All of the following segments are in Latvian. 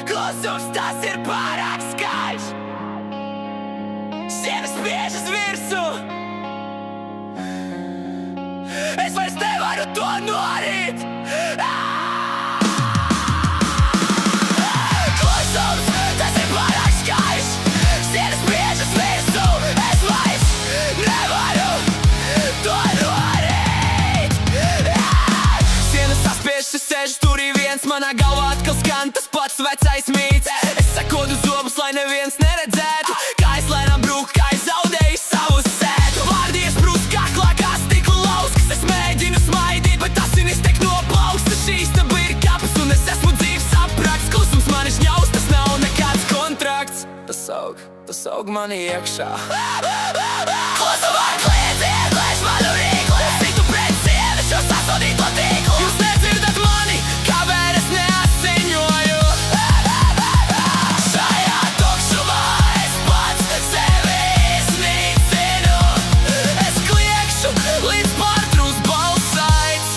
Klusums tas ir pārāk skaļš. Sienas spiežas virsū. Es vairs nevaru to norīt. Klusums tas ir pārāk skaļš. Sienas spiežas virsū. Es vairs nevaru to norīt. Sienas saspiežas, es sēžu turī viens. Manā galvā atkal skan tas pats vecais mīts. Es sakodu zobus, lai neviens neredzētu, kā es lēnām brūku, kā es zaudēju savu sētu. Vārdi iesprūst kaklā kā stikla lauskas. Es mēģinu smaidīt, bet asinis tek no plauksta. Šī istaba ir kapas un es esmu dzīves aprakts. Klusums mani šņaus, tas nav nekāds kontrakts. Tas aug mani iekšā. Klusumā kliedz ieglēš manu rīkli. Es citu pret sievi šo sasodīto tīklu. Jūs nedzirdat mani, kamēr es neasiņoju. Šajā tukšumā es pats sevi iznīcinu. Es kliekšu līdz pārtrūst balsaits.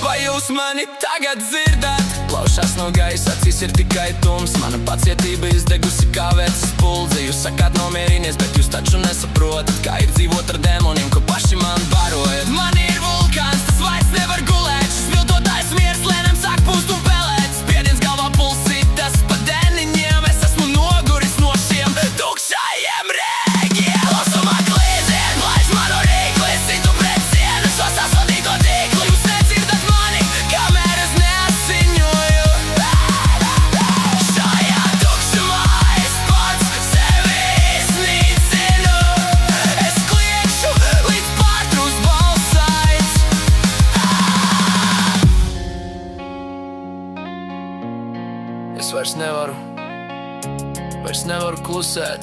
Vai jūs mani tagad dzirdat? Plaušās no gaisa, acīs ir tikai tums. Mana pacietība izdegusi kā vecs spuldze. Jūs sakāt nomierinies, bet jūs taču nesaprotat, kā ir dzīvot ar demoniem, ko paši man barojat. Man ir vulkāns, tas vairs nevar gulēt. Šis viltotājs miers lēnām sāk pūst un pelēt. Spiediens galvā pulsītas pa deniņiem. Es esmu noguris no šiem tukšajiem rēgiem. Klusumā klīdziet, glaiž manu rīkli. Es citu pret sienu šo sasodīto tīklu. Jūs nedzirdat mani, kamēr es neasiņoju. Šajā tukšumā es pats sevi iznīcinu. Es kliekšu līdz pārtrūst balsaits. Es vairs nevaru klusēt.